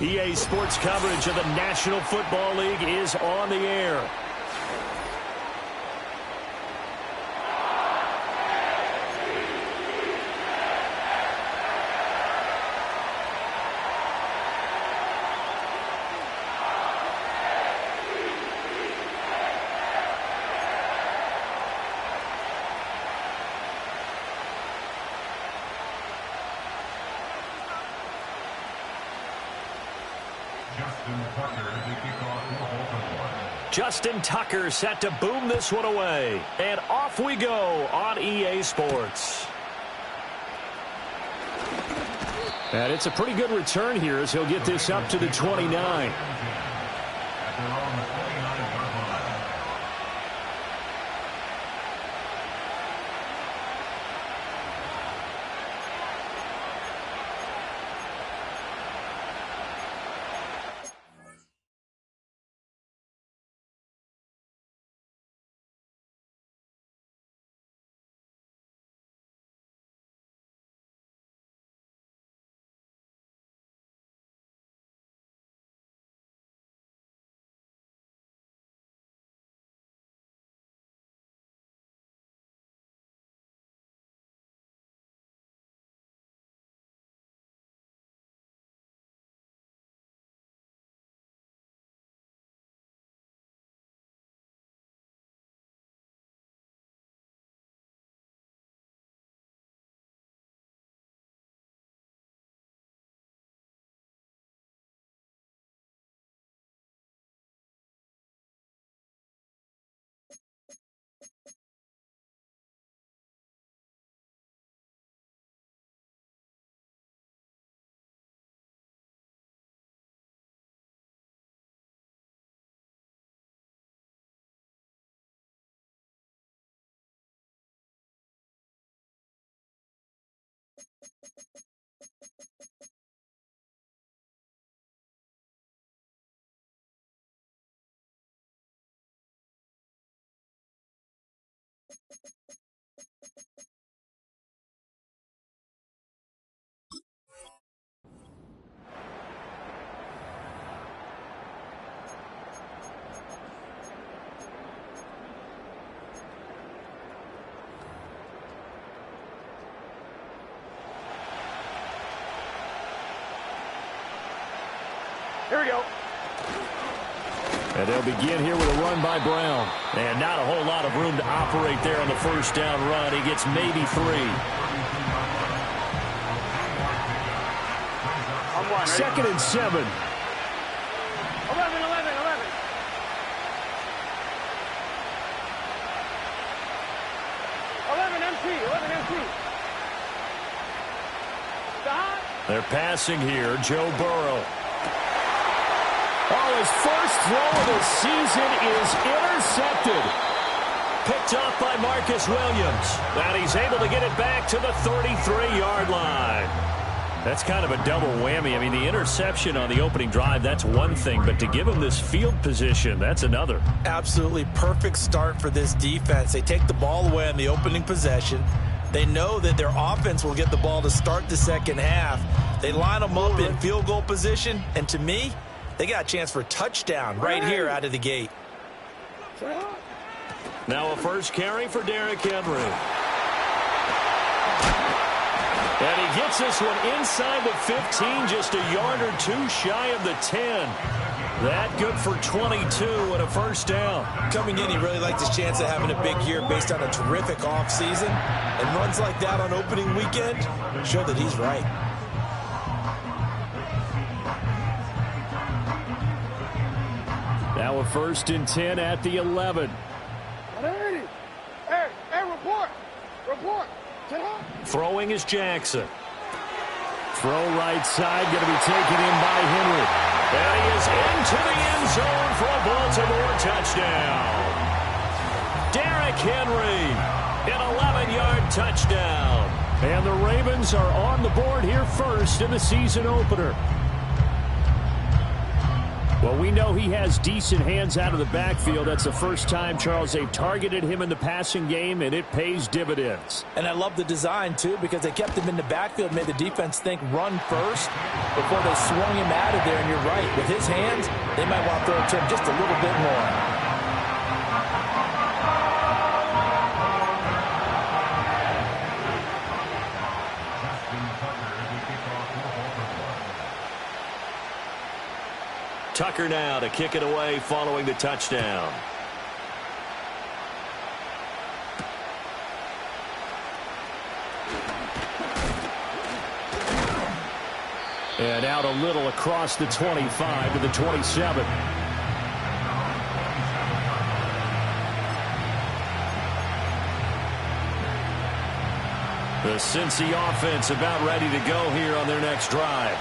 EA Sports coverage of the National Football League is on the air. Justin Tucker set to boom this one away. And off we go on EA Sports. And it's a pretty good return here as he'll get this up to the 29. Here we go. And they'll begin here with a run by Brown. And not a whole lot of room to operate there on the first down run. He gets maybe 3. Second and 7. 11. 11 empty. Stop. They're passing here. Joe Burrow. Oh, his first throw of the season is intercepted. Picked off by Marcus Williams. And he's able to get it back to the 33-yard line. That's kind of a double whammy. I mean, the interception on the opening drive, that's one thing. But to give him this field position, that's another. Absolutely perfect start for this defense. They take the ball away on the opening possession. They know that their offense will get the ball to start the second half. They line them up in field goal position. And to me, they got a chance for a touchdown right here out of the gate. Now a first carry for Derrick Henry. And he gets this one inside the 15, just a yard or two shy of the 10. That good for 22 and a first down. Coming in, he really liked his chance of having a big year based on a terrific offseason. And runs like that on opening weekend show that he's right. Now a first and 10 at the 11. Hey, report. Throwing is Jackson. Throw right side, going to be taken in by Henry. And he is into the end zone for a Baltimore touchdown. Derrick Henry, an 11-yard touchdown. And the Ravens are on the board here first in the season opener. Well, we know he has decent hands out of the backfield. That's the first time, Charles, they've targeted him in the passing game, and it pays dividends. And I love the design, too, because they kept him in the backfield, made the defense think run first before they swung him out of there. And you're right, with his hands, they might want to throw it to him just a little bit more. Tucker now to kick it away following the touchdown. And out a little across the 25 to the 27. The Cincy offense about ready to go here on their next drive.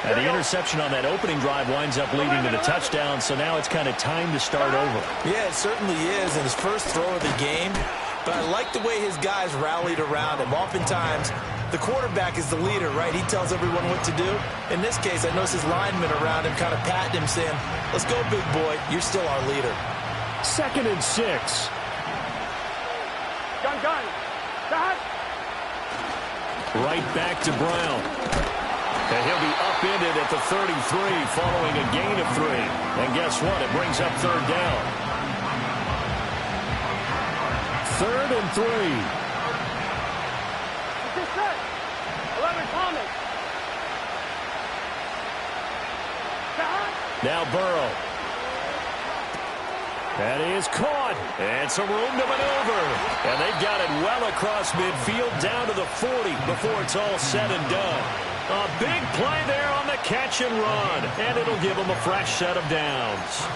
And the interception on that opening drive winds up leading to the touchdown, so now it's kind of time to start over. Yeah, it certainly is in his first throw of the game. But I like the way his guys rallied around him. Oftentimes, the quarterback is the leader, right? He tells everyone what to do. In this case, I notice his linemen around him kind of patting him, saying, let's go, big boy. You're still our leader. 2nd and 6. Gun. Shot. Right back to Brown. And he'll be upended at the 33 following a gain of 3. And guess what? It brings up 3rd down. 3rd and 3. Just set. 11 Thomas. Shot. Now Burrow. That is caught. And some room to maneuver. And they've got it well across midfield down to the 40 before it's all said and done. A big play there on the catch and run, and it'll give them a fresh set of downs.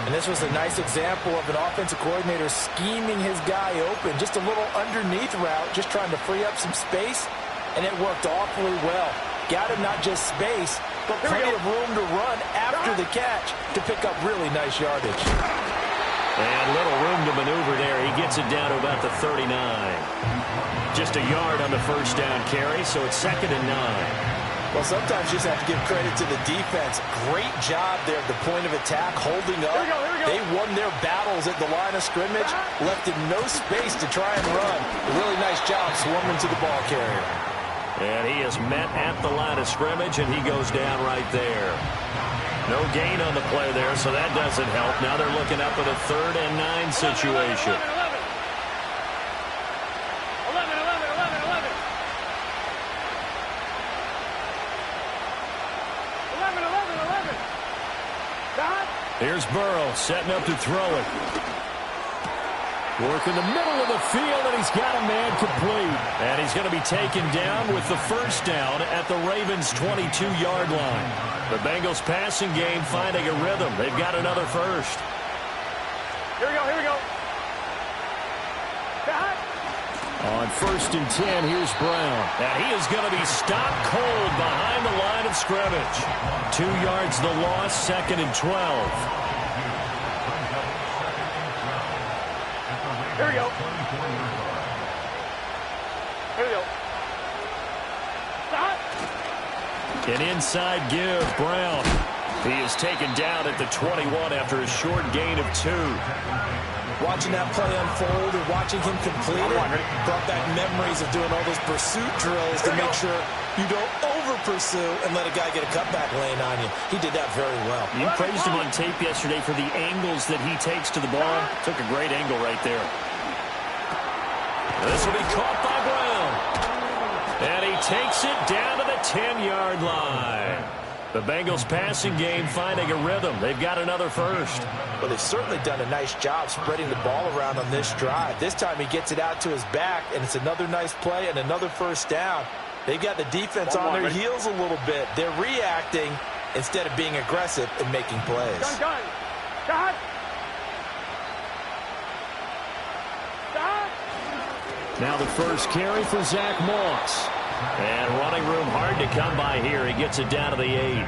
And this was a nice example of an offensive coordinator scheming his guy open. Just a little underneath route, just trying to free up some space, and it worked awfully well. Got him not just space, but plenty of room to run after the catch to pick up really nice yardage. And little room to maneuver there. He gets it down to about the 39. Just a yard on the first down carry, so it's 2nd and 9. Well, sometimes you just have to give credit to the defense. Great job there at the point of attack, holding up. Here we go. They won their battles at the line of scrimmage, left him no space to try and run. A really nice job swarming to the ball carrier. And he is met at the line of scrimmage, and he goes down right there. No gain on the play there, so that doesn't help. Now they're looking up at a 3rd and 9 situation. 11. Shot. Here's Burrow setting up to throw it. Work in the middle of the field, and he's got a man complete. And he's going to be taken down with the first down at the Ravens' 22-yard line. The Bengals passing game finding a rhythm. They've got another first. Here we go. Shot. On 1st and 10, here's Brown. And he is going to be stopped cold behind the line of scrimmage. 2 yards the loss, 2nd and 12. Here we go. Shot. An inside give, Brown. He is taken down at the 21 after a short gain of 2. Watching that play unfold and watching him complete it brought back memories of doing all those pursuit drills to make sure you don't over-pursue and let a guy get a cutback lane on you. He did that very well. You praised him on tape yesterday for the angles that he takes to the ball. Took a great angle right there. This will be caught by Brown. And he takes it down to the 10-yard line. The Bengals passing game finding a rhythm. They've got another first. Well, they've certainly done a nice job spreading the ball around on this drive. This time he gets it out to his back, and it's another nice play and another first down. They've got the defense on their heels a little bit. They're reacting instead of being aggressive and making plays. Gun. Shot. Now the first carry for Zach Moss. And running room hard to come by here. He gets it down to the 8.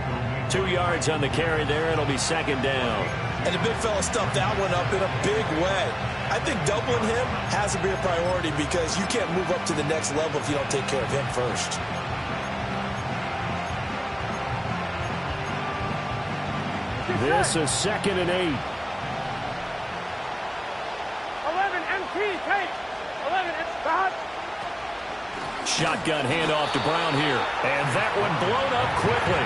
2 yards on the carry there. It'll be 2nd down. And the big fella stuffed that one up in a big way. I think doubling him has to be a priority because you can't move up to the next level if you don't take care of him first. This is 2nd and 8. 11 MT, take. 11 stop. Shotgun handoff to Brown here. And that one blown up quickly,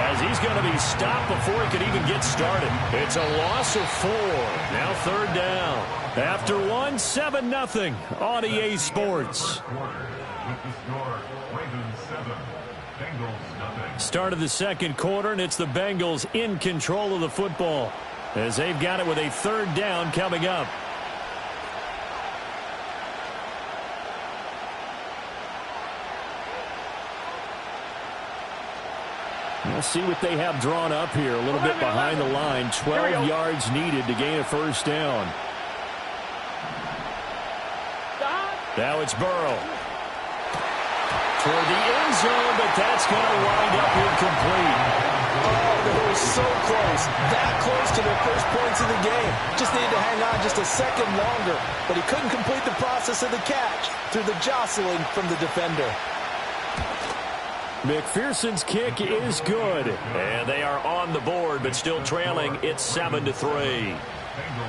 as he's going to be stopped before he could even get started. It's a loss of 4. Now 3rd down. After 1, 7-0 on EA Sports. Start of the 2nd quarter, and it's the Bengals in control of the football, as they've got it with a 3rd down coming up. We'll see what they have drawn up here. A little bit behind the line. 12 yards needed to gain a 1st down. Now it's Burrow. Toward the end zone, but that's going to wind up incomplete. Oh, they were so close. That close to their first points of the game. Just needed to hang on just a second longer. But he couldn't complete the process of the catch through the jostling from the defender. McPherson's kick is good. And they are on the board, but still trailing. It's 7-3.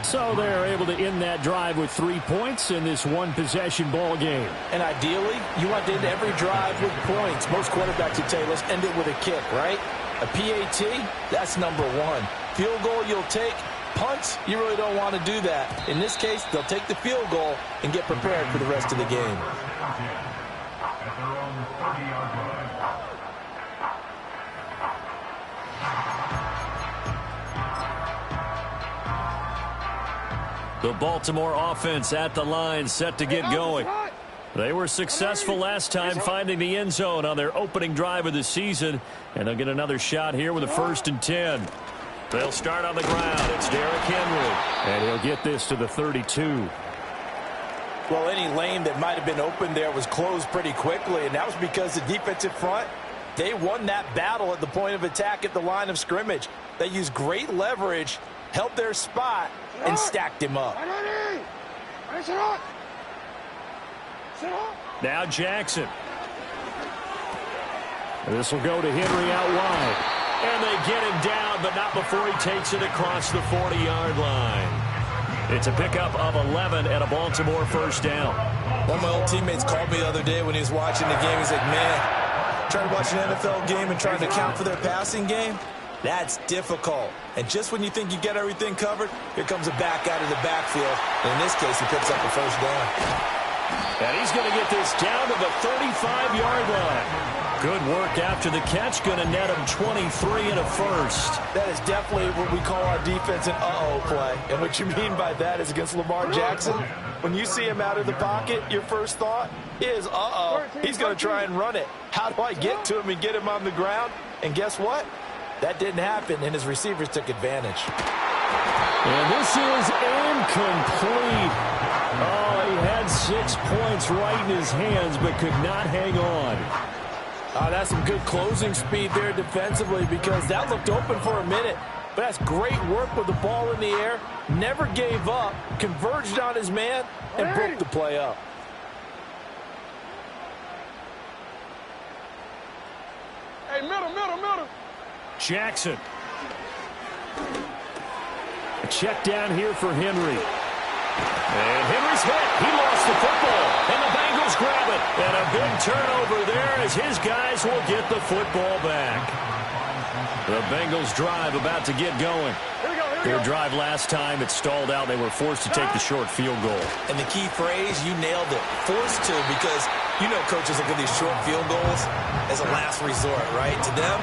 So they're able to end that drive with 3 points in this one-possession ball game. And ideally, you want to end every drive with points. Most quarterbacks would tell you, let's end it with a kick, right? A PAT, that's number 1. Field goal you'll take. Punts, you really don't want to do that. In this case, they'll take the field goal and get prepared for the rest of the game. At their own 30-yard line. The Baltimore offense at the line, set to get going. They were successful last time finding the end zone on their opening drive of the season, and they'll get another shot here with a 1st and 10. They'll start on the ground. It's Derrick Henry, and he'll get this to the 32. Well, any lane that might have been open there was closed pretty quickly, and that was because the defensive front, they won that battle at the point of attack at the line of scrimmage. They used great leverage, held their spot, and stacked him up. Now Jackson. This will go to Henry out wide. And they get him down, but not before he takes it across the 40-yard line. It's a pickup of 11 and a Baltimore 1st down. One of my old teammates called me the other day when he was watching the game. He's like, man, trying to watch an NFL game and trying to account for their passing game? That's difficult. And just when you think you get everything covered, here comes a back out of the backfield. And in this case, he picks up a 1st down. And he's going to get this down to the 35-yard line. Good work after the catch. Going to net him 23 and a 1st. That is definitely what we call our defense an uh-oh play. And what you mean by that is against Lamar Jackson, when you see him out of the pocket, your first thought is, uh-oh, he's going to try and run it. How do I get to him and get him on the ground? And guess what? That didn't happen, and his receivers took advantage. And this is incomplete. Oh, he had 6 points right in his hands, but could not hang on. That's some good closing speed there defensively, because that looked open for a minute. But that's great work with the ball in the air. Never gave up, converged on his man, and broke the play up. Hey, middle. Jackson. A check down here for Henry. And Henry's hit. He lost the football. And the Bengals grab it. And a big turnover there as his guys will get the football back. The Bengals drive about to get going. Their drive last time, it stalled out. They were forced to take the short field goal. And the key phrase, you nailed it. Forced to, because you know coaches look at these short field goals as a last resort, right? To them,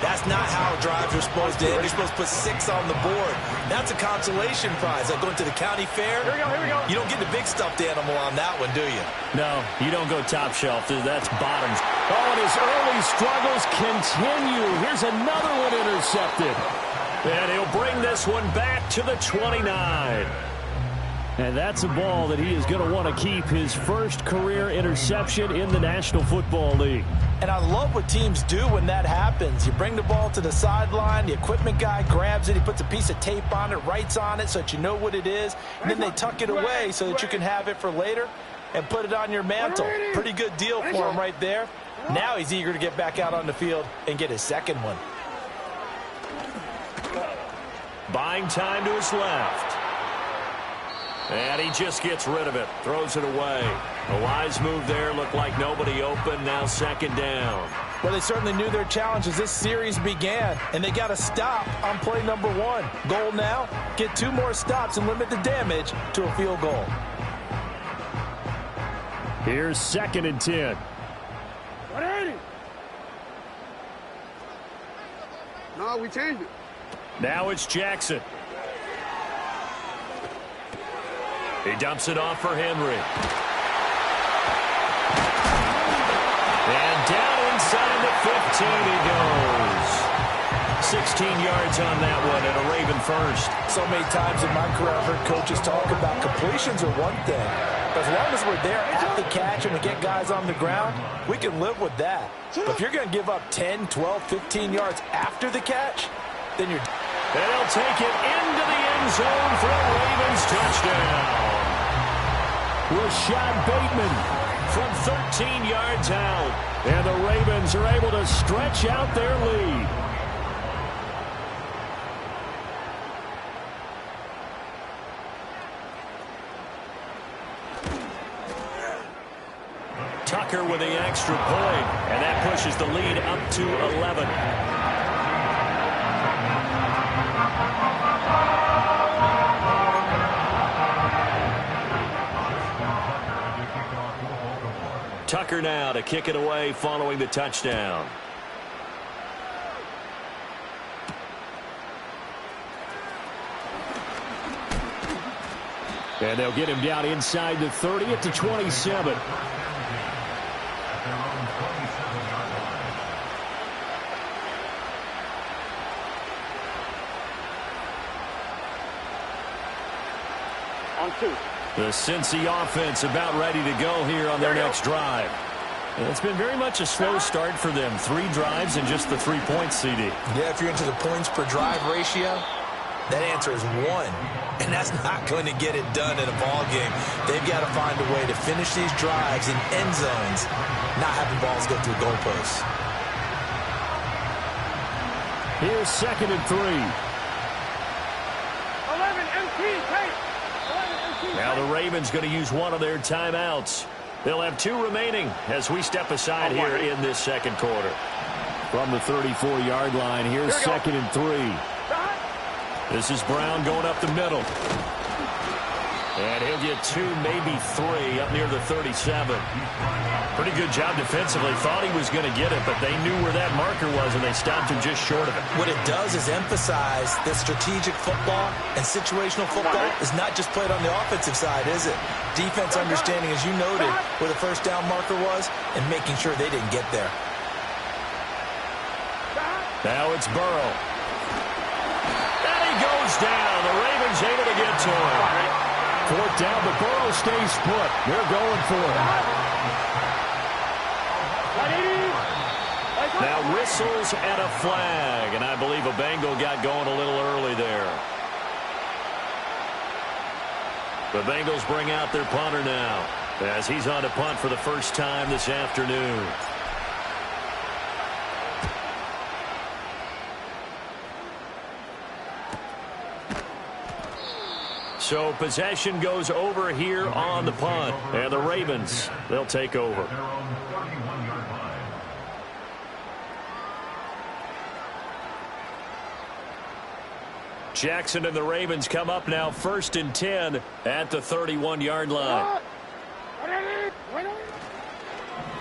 that's not how drives are supposed to end. You're supposed to put 6 on the board. That's a consolation prize. Like going to the county fair. Here we go. You don't get the big stuffed animal on that one, do you? No, you don't go top shelf. That's bottoms. Oh, and his early struggles continue. Here's another one intercepted. And he'll bring this one back to the 29. And that's a ball that he is going to want to keep, his first career interception in the National Football League. And I love what teams do when that happens. You bring the ball to the sideline, the equipment guy grabs it, he puts a piece of tape on it, writes on it so that you know what it is, and then they tuck it away so that you can have it for later and put it on your mantle. Pretty good deal for him right there. Now he's eager to get back out on the field and get his second one. Buying time to his left. And he just gets rid of it. Throws it away. A wise move there. Looked like nobody open. Now second down. Well, they certainly knew their challenge as this series began, and they got to stop on play number 1. Goal now, get 2 more stops and limit the damage to a field goal. Here's 2nd and 10. 180. No, we changed it. Now it's Jackson. He dumps it off for Henry. And down inside the 15 he goes. 16 yards on that one and a Raven first. So many times in my career I've heard coaches talk about completions are one thing. But as long as we're there at the catch and we get guys on the ground, we can live with that. But if you're going to give up 10, 12, 15 yards after the catch, then you're... And they'll take it into the end zone for a Ravens touchdown. Rashad Bateman from 13 yards out. And the Ravens are able to stretch out their lead. Tucker with the extra point, and that pushes the lead up to 11. Tucker now to kick it away following the touchdown. And they'll get him down inside the 30 at the 27. On 2. The Cincy offense about ready to go here on their next drive. It's been very much a slow start for them. 3 drives and just the 3 points, CD. Yeah, if you're into the points per drive ratio, that answer is 1. And that's not going to get it done in a ball game. They've got to find a way to finish these drives in end zones, not having balls go through goalposts. Here's 2nd and 3. 11 MP tape. Now the Ravens going to use one of their timeouts. They'll have 2 remaining as we step aside here in this second quarter. From the 34-yard line, here's 2nd and 3. This is Brown going up the middle. And he'll get 2, maybe 3 up near the 37. Pretty good job defensively. Thought he was going to get it, but they knew where that marker was, and they stopped him just short of it. What it does is emphasize that strategic football and situational football is not just played on the offensive side, is it? Defense understanding, as you noted, where the first down marker was and making sure they didn't get there. Now it's Burrow. And he goes down. The Ravens able to get to him. 4th down, but Burrow stays put. They're going for it. Now whistles and a flag, and I believe a Bengal got going a little early there. The Bengals bring out their punter now as he's on to punt for the first time this afternoon. So possession goes over here on the punt, and the Ravens, they'll take over. Jackson and the Ravens come up now 1st and 10 at the 31-yard line.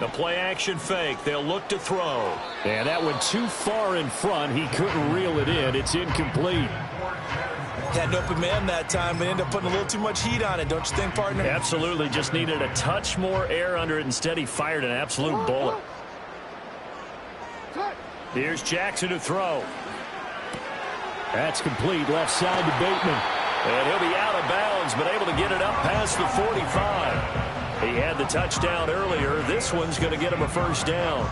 The play action fake. They'll look to throw. And that went too far in front. He couldn't reel it in. It's incomplete. Had an open man that time, but ended up putting a little too much heat on it, don't you think, partner? Absolutely. Just needed a touch more air under it. Instead, he fired an absolute bullet. Here's Jackson to throw. That's complete. Left side to Bateman. And he'll be out of bounds, but able to get it up past the 45. He had the touchdown earlier. This one's going to get him a first down.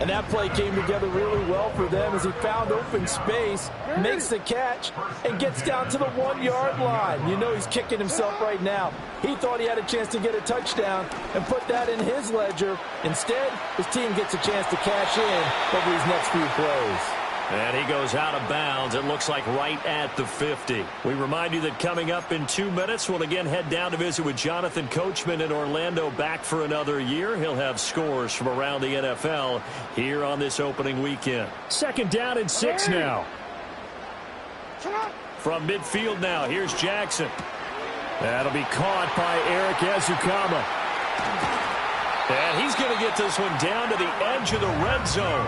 And that play came together really well for them as he found open space, makes the catch, and gets down to the 1-yard line. You know he's kicking himself right now. He thought he had a chance to get a touchdown and put that in his ledger. Instead, his team gets a chance to cash in over these next few plays. And he goes out of bounds. It looks like right at the 50. We remind you that coming up in 2 minutes, we'll again head down to visit with Jonathan Coachman in Orlando, back for another year. He'll have scores from around the NFL here on this opening weekend. Second down and 6 now. From midfield now, here's Jackson. That'll be caught by Eric Ezukama. And he's going to get this one down to the edge of the red zone.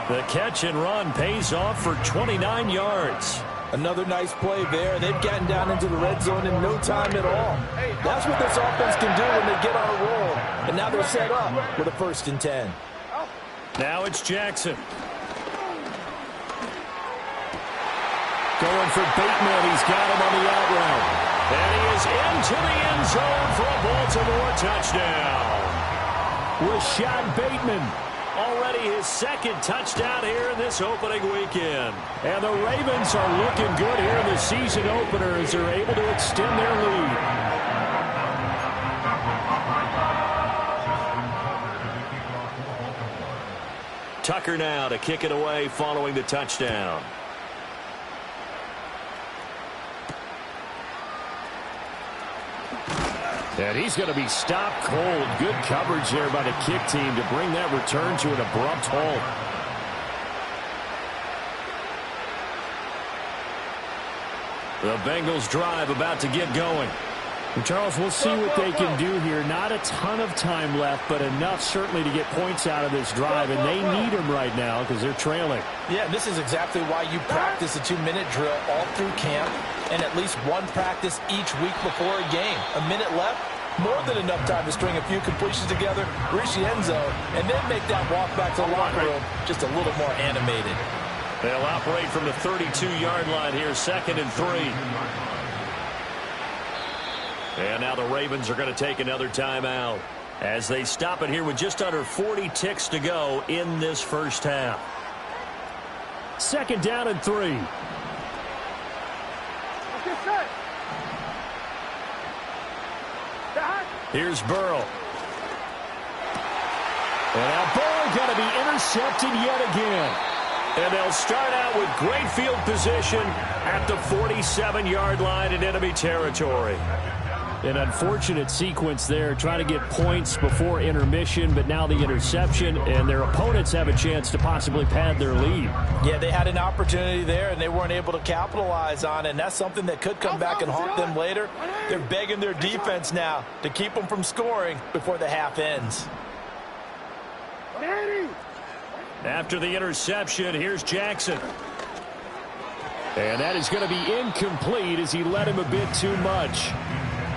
The catch and run pays off for 29 yards. Another nice play there. They've gotten down into the red zone in no time at all. That's what this offense can do when they get on a roll. And now they're set up with a 1st and 10. Now it's Jackson. Going for Bateman. He's got him on the out route. And he is into the end zone for a Baltimore touchdown. Rashad Bateman. Already his 2nd touchdown here in this opening weekend. And the Ravens are looking good here in the season opener as they're able to extend their lead. Tucker now to kick it away following the touchdown. And he's going to be stopped cold. Good coverage there by the kick team to bring that return to an abrupt halt. The Bengals drive about to get going. And Charles, we'll see what they can do here. Not a ton of time left, but enough certainly to get points out of this drive. And they need them right now because they're trailing. Yeah, this is exactly why you practice a 2-minute drill all through camp and at least one practice each week before a game. A minute left, more than enough time to string a few completions together, reach the end zone, and then make that walk back to the locker room just a little more animated. They'll operate from the 32-yard line here, 2nd and 3. And now the Ravens are going to take another timeout as they stop it here with just under 40 ticks to go in this first half. 2nd down and 3. Here's Burrow. And now Burrow going to be intercepted yet again. And they'll start out with great field position at the 47-yard line in enemy territory. An unfortunate sequence there, trying to get points before intermission, but now the interception, and their opponents have a chance to possibly pad their lead. Yeah, they had an opportunity there, and they weren't able to capitalize on it, and that's something that could come back and haunt them later. They're begging their defense now to keep them from scoring before the half ends. After the interception, here's Jackson. And that is going to be incomplete as he led him a bit too much.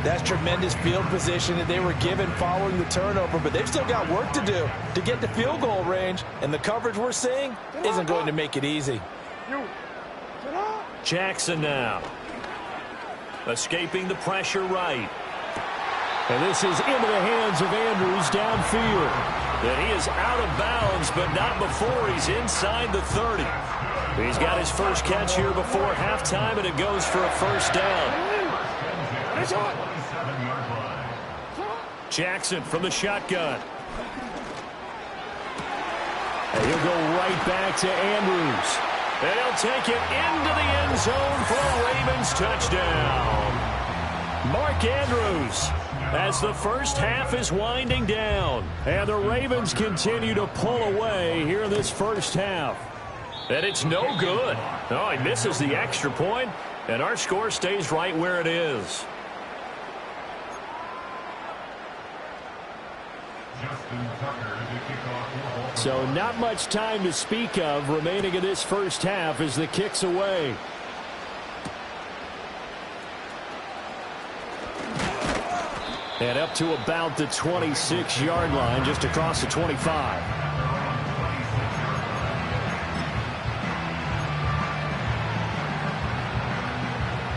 That's tremendous field position that they were given following the turnover, but they've still got work to do to get to field goal range, and the coverage we're seeing isn't going to make it easy. Jackson now. Escaping the pressure right. And this is into the hands of Andrews downfield. And he is out of bounds, but not before he's inside the 30. He's got his first catch here before halftime, and it goes for a 1st down. Jackson from the shotgun. And he'll go right back to Andrews. And he'll take it into the end zone for a Ravens touchdown. Mark Andrews, as the first half is winding down. And the Ravens continue to pull away here in this first half. And it's no good. Oh, he misses the extra point, and our score stays right where it is. So not much time to speak of remaining in this first half as the kick's away. And up to about the 26-yard line, just across the 25.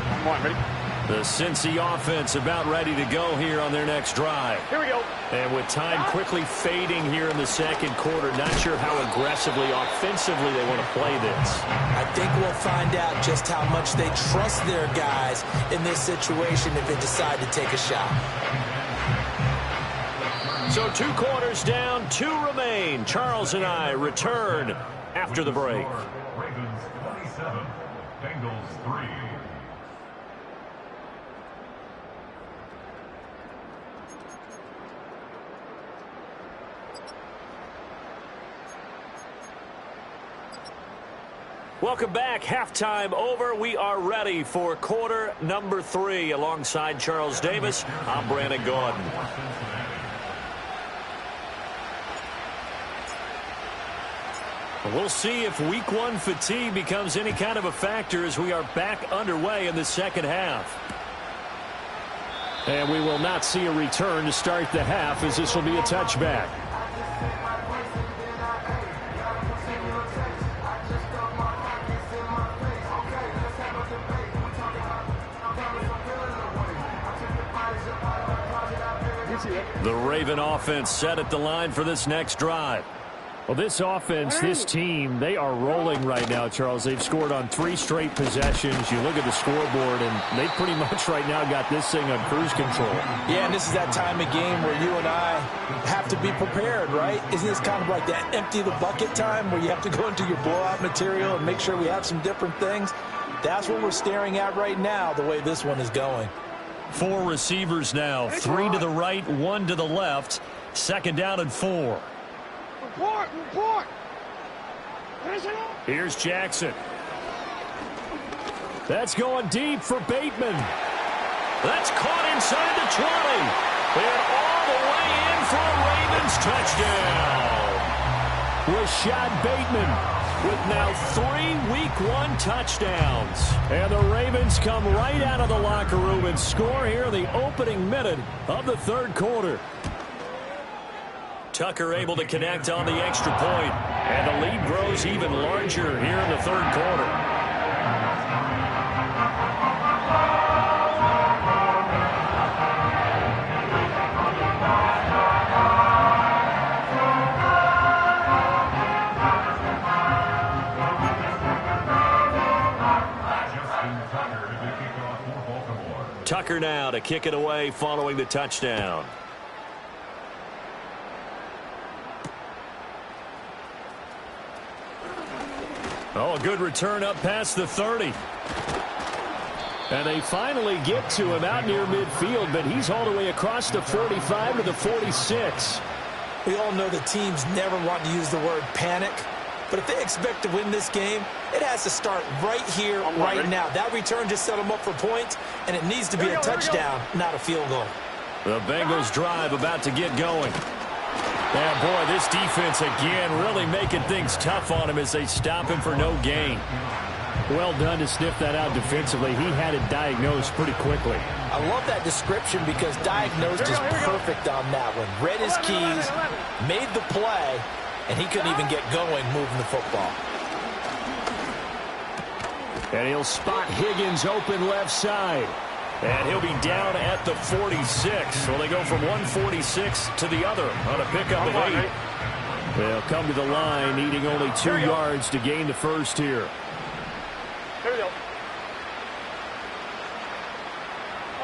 Come on, ready? The Cincy offense about ready to go here on their next drive. Here we go. And with time quickly fading here in the second quarter, not sure how aggressively, offensively they want to play this. I think we'll find out just how much they trust their guys in this situation if they decide to take a shot. So 2 quarters down, 2 remain. Charles and I return after the break. Ravens 27, Bengals 3. Welcome back. Halftime over. We are ready for quarter number 3. Alongside Charles Davis, I'm Brandon Gordon. We'll see if week 1 fatigue becomes any kind of a factor as we are back underway in the second half. And we will not see a return to start the half, as this will be a touchback. The Raven offense set at the line for this next drive. Well, this offense, this team, they are rolling right now, Charles. They've scored on 3 straight possessions. You look at the scoreboard, and they pretty much right now got this thing on cruise control. Yeah, and this is that time of game where you and I have to be prepared, right? Isn't this kind of like that empty the bucket time where you have to go into your blowout material and make sure we have some different things? That's what we're staring at right now, the way this one is going. 4 receivers now, 3 to the right, 1 to the left. Second down and 4. Report. Here's Jackson. That's going deep for Bateman. That's caught inside the 20. And all the way in for a Ravens touchdown. Rashad Bateman with now 3 Week 1 touchdowns. And the Ravens come right out of the locker room and score here in the opening minute of the third quarter. Tucker able to connect on the extra point. And the lead grows even larger here in the third quarter. Tucker now to kick it away following the touchdown. Oh, a good return up past the 30. And they finally get to him out near midfield, but he's all the way across the 45 to the 46. We all know the teams never want to use the word panic, but if they expect to win this game, it has to start right here, right now. That return just set them up for points, and it needs to be a touchdown, not a field goal. The Bengals drive about to get going. Yeah, boy, this defense again really making things tough on him as they stop him for no gain. Well done to sniff that out defensively. He had it diagnosed pretty quickly. I love that description because diagnosed is perfect on that one. Read his keys, made the play, and he couldn't even get going moving the football. And he'll spot Higgins open left side. And he'll be down at the 46. So they go from 146 to the other on a pickup of 8. They'll come to the line, needing only 2 yards to gain the first here. Here we go.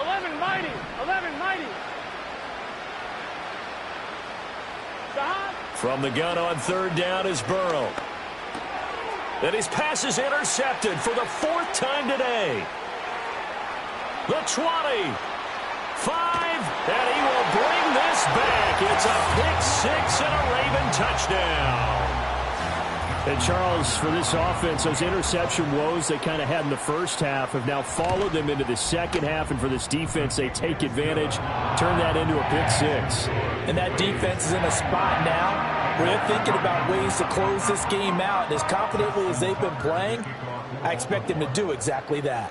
11 mighty. From the gun on third down is Burrow. And his pass is intercepted for the 4th time today. The 20, 5, and he will bring this back. It's a pick 6 and a Raven touchdown. And Charles, for this offense, those interception woes they kind of had in the first half have now followed them into the second half. And for this defense, they take advantage, turn that into a pick 6. And that defense is in a spot now where they're thinking about ways to close this game out. And as confidently as they've been playing, I expect them to do exactly that.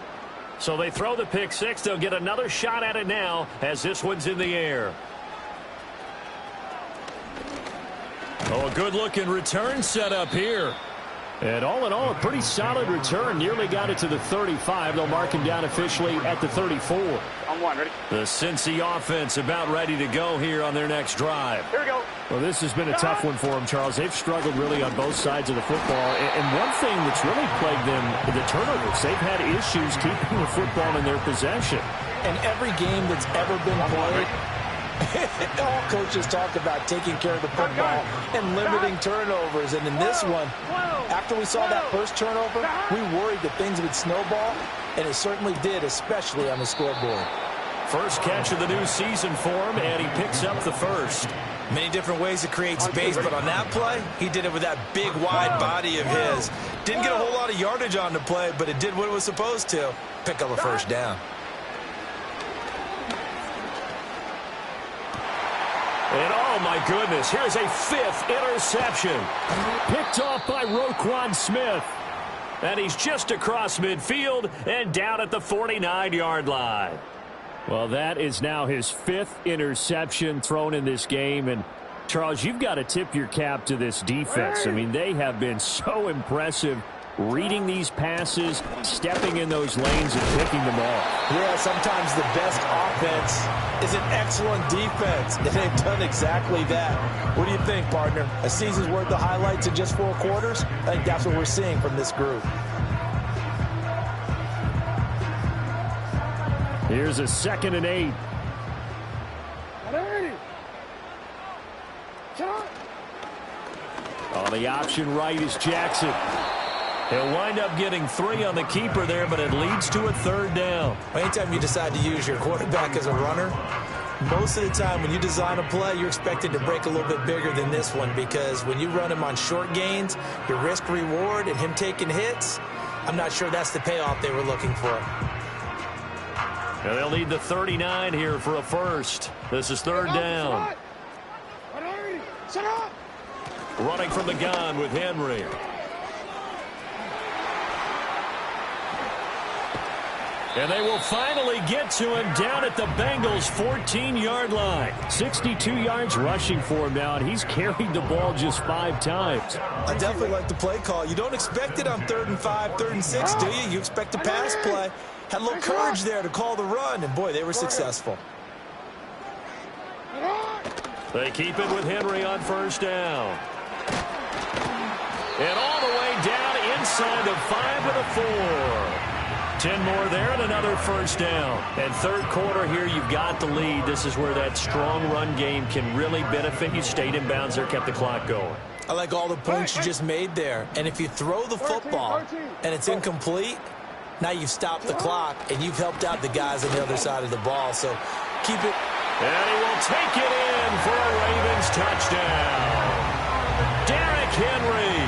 So they throw the pick 6. They'll get another shot at it now as this one's in the air. Oh, a good-looking return set up here. And all in all, a pretty solid return. Nearly got it to the 35. They'll mark him down officially at the 34. On 1, ready? The Cincy offense about ready to go here on their next drive. Here we go. Well, this has been a tough one for them, Charles. They've struggled really on both sides of the football. And one thing that's really plagued them, the turnovers. They've had issues keeping the football in their possession. And every game that's ever been played, All coaches talk about taking care of the football and limiting turnovers. And in this one, after we saw that first turnover, we worried that things would snowball, and it certainly did, especially on the scoreboard. First catch of the new season for him, and he picks up the first. Many different ways to create space, but on that play, he did it with that big, wide body of his. Didn't get a whole lot of yardage on the play, but it did what it was supposed to. Pick up a first down. And oh my goodness, here's a 5th interception. Picked off by Roquan Smith. And he's just across midfield and down at the 49-yard line. Well, that is now his 5th interception thrown in this game. And, Charles, you've got to tip your cap to this defense. I mean, they have been so impressive reading these passes, stepping in those lanes, and picking them off. Yeah, sometimes the best offense is an excellent defense, and they've done exactly that. What do you think, partner? A season's worth of highlights in just 4 quarters? I think that's what we're seeing from this group. Here's a 2nd and 8. On the option right is Jackson. He'll wind up getting 3 on the keeper there, but it leads to a 3rd down. Anytime you decide to use your quarterback as a runner, most of the time when you design a play, you're expected to break a little bit bigger than this one, because when you run him on short gains, your risk-reward and him taking hits, I'm not sure that's the payoff they were looking for. And they'll need the 39 here for a first. This is 3rd down. Running from the gun with Henry. And they will finally get to him down at the Bengals' 14-yard line. 62 yards rushing for him now, and he's carried the ball just 5 times. I definitely like the play call. You don't expect it on 3rd and 5, 3rd and 6, do you? You expect a pass play. Had a little courage there to call the run, and boy, they were successful. They keep it with Henry on 1st down. And all the way down inside the 5 with a 4. 10 more there and another 1st down. And 3rd quarter here, you've got the lead. This is where that strong run game can really benefit you. Stayed in bounds there, kept the clock going. I like all the points you just made there. And if you throw the football and it's incomplete, now you've stopped the clock and you've helped out the guys on the other side of the ball. So keep it. And he will take it in for a Ravens touchdown. Derrick Henry.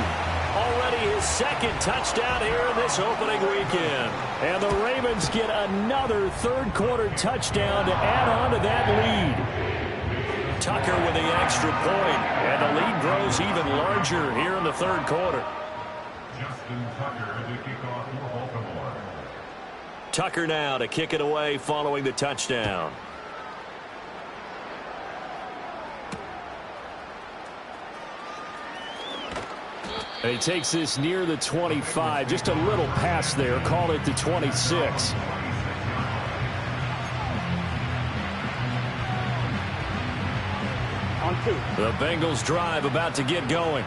Already his 2nd touchdown here in this opening weekend. And the Ravens get another 3rd quarter touchdown to add on to that lead. Tucker with the extra point, and the lead grows even larger here in the 3rd quarter. Justin Tucker to kick off for Baltimore. Tucker now to kick it away following the touchdown. And he takes this near the 25. Just a little pass there. Call it the 26. On 2. The Bengals drive about to get going.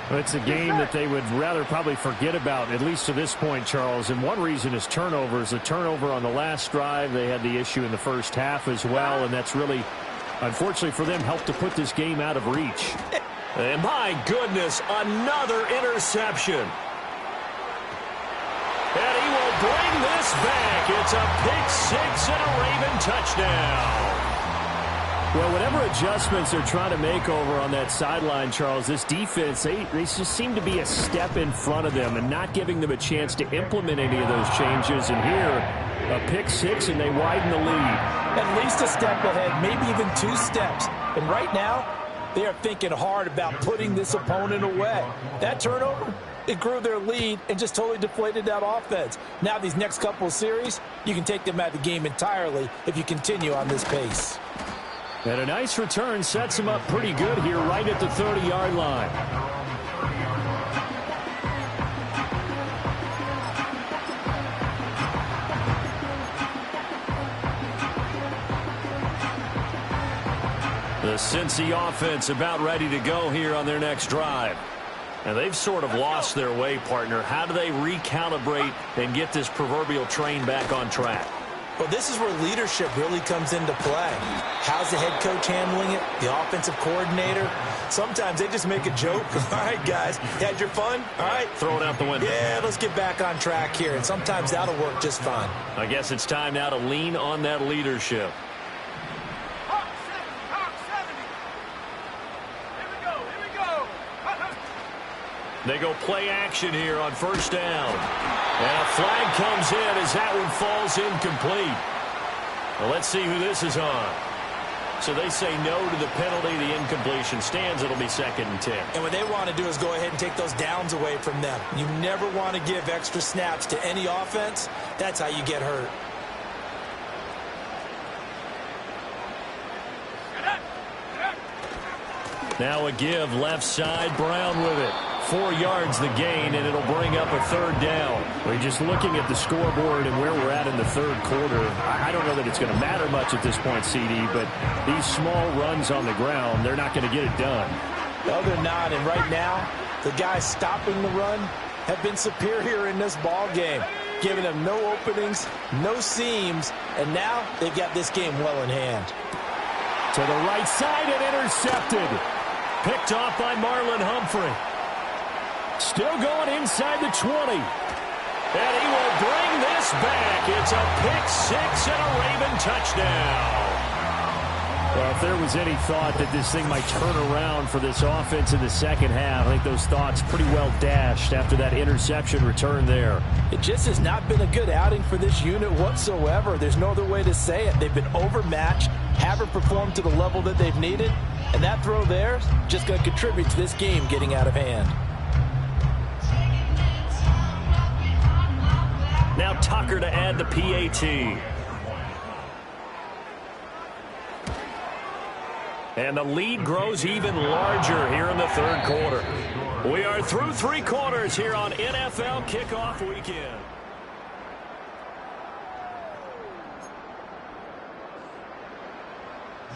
Well, it's a game that they would rather probably forget about, at least to this point, Charles. And one reason is turnovers. A turnover on the last drive. They had the issue in the first half as well. And that's really, unfortunately for them, helped to put this game out of reach. And my goodness, another interception. And he will bring this back. It's a pick 6 and a Raven touchdown. Well, whatever adjustments they're trying to make over on that sideline, Charles, this defense, they just seem to be a step in front of them and not giving them a chance to implement any of those changes. And here, a pick 6, and they widen the lead. At least a step ahead, maybe even 2 steps. And right now, they are thinking hard about putting this opponent away. That turnover, it grew their lead and just totally deflated that offense. Now these next couple of series, you can take them out of the game entirely if you continue on this pace. And a nice return sets him up pretty good here right at the 30-yard line. The Cincy offense about ready to go here on their next drive. And they've sort of lost their way, partner. How do they recalibrate and get this proverbial train back on track? Well, this is where leadership really comes into play. How's the head coach handling it? The offensive coordinator? Sometimes they just make a joke. All right, guys, had your fun? All right. Throw it out the window. Yeah, let's get back on track here. And sometimes that'll work just fine. I guess it's time now to lean on that leadership. Hawk 70. Here we go. They go play action here on first down. And a flag comes in as that one falls incomplete. Well, let's see who this is on. So they say no to the penalty. The incompletion stands. It'll be 2nd and 10. And what they want to do is go ahead and take those downs away from them. You never want to give extra snaps to any offense. That's how you get hurt. Now a give left side. Brown with it. 4 yards the gain, and it'll bring up a 3rd down. We're just looking at the scoreboard and where we're at in the 3rd quarter. I don't know that it's going to matter much at this point, CD, but these small runs on the ground, they're not going to get it done. No, they're not. And right now, the guys stopping the run have been superior in this ball game, giving them no openings, no seams, and now they've got this game well in hand. To the right side and intercepted. Picked off by Marlon Humphrey. Still going inside the 20. And he will bring this back. It's a pick 6 and a Raven touchdown. Well, if there was any thought that this thing might turn around for this offense in the second half, I think those thoughts pretty well dashed after that interception return there. It just has not been a good outing for this unit whatsoever. There's no other way to say it. They've been overmatched, haven't performed to the level that they've needed, and that throw there is just going to contribute to this game getting out of hand. Now Tucker to add the PAT. And the lead grows even larger here in the 3rd quarter. We are through 3 quarters here on NFL Kickoff Weekend.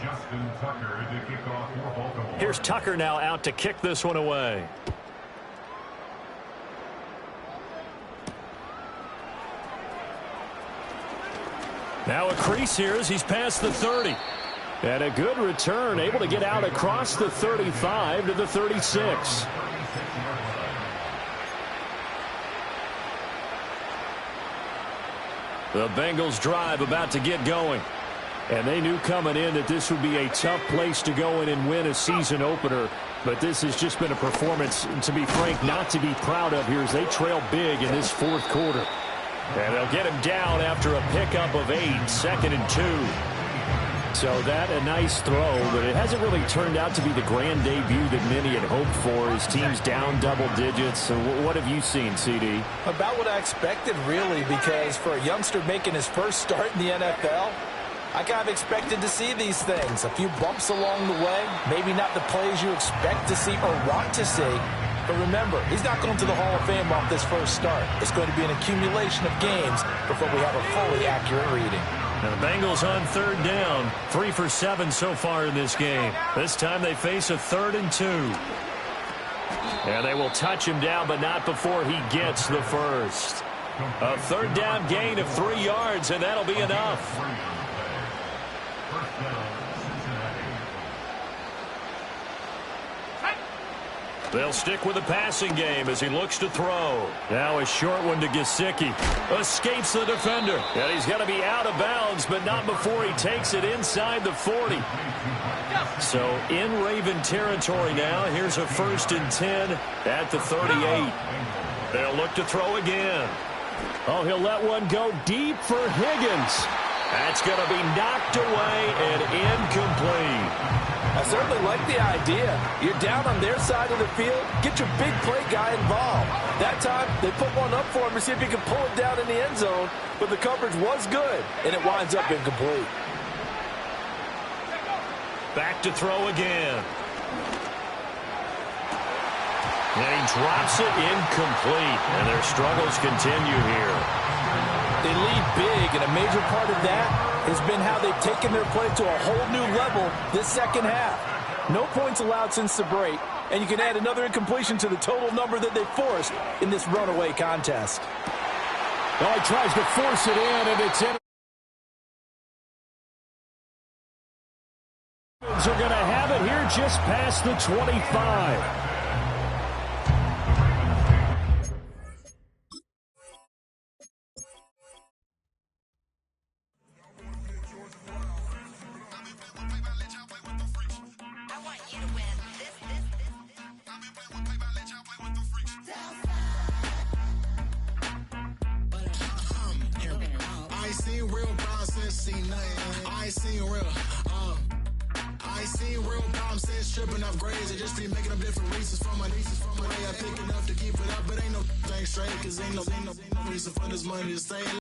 Justin Tucker to kick off for Baltimore. Here's Tucker now out to kick this one away. Now a crease here as he's past the 30. And a good return, able to get out across the 35 to the 36. The Bengals drive about to get going. And they knew coming in that this would be a tough place to go in and win a season opener. But this has just been a performance, to be frank, not to be proud of here as they trail big in this 4th quarter. And they'll get him down after a pickup of 8, 2nd and 2. So that a nice throw, but it hasn't really turned out to be the grand debut that many had hoped for. His team's down double digits. So what have you seen, CD? About what I expected, really, because for a youngster making his first start in the NFL, I kind of expected to see these things. A few bumps along the way, maybe not the plays you expect to see or want to see. But remember, he's not going to the Hall of Fame off this first start. It's going to be an accumulation of games before we have a fully accurate reading. Now the Bengals on 3rd down. 3 for 7 so far in this game. This time they face a 3rd and 2. And they will touch him down, but not before he gets the first. A 3rd down gain of 3 yards, and that'll be enough. They'll stick with the passing game as he looks to throw. Now a short one to Gesicki. Escapes the defender. And he's going to be out of bounds, but not before he takes it inside the 40. So in Raven territory now. Here's a 1st and 10 at the 38. They'll look to throw again. Oh, he'll let one go deep for Higgins. That's going to be knocked away and incomplete. I certainly like the idea. You're down on their side of the field. Get your big play guy involved. That time, they put one up for him to see if he can pull it down in the end zone. But the coverage was good, and it winds up incomplete. Back to throw again. And he drops it incomplete. And their struggles continue here. They lead big, and a major part of that has been how they've taken their play to a whole new level this second half. No points allowed since the break, and you can add another incompletion to the total number that they forced in this runaway contest. Well, he tries to force it in, and it's in. Are going to have it here just past the 25. I ain't seen real problems since seen nothing. I ain't seen real, I ain't seen real problems since tripping off grades. I just be making up different reasons for my nieces. From my way I pick enough to keep it up, but ain't no thing straight. Cause ain't no reason for this money to stay.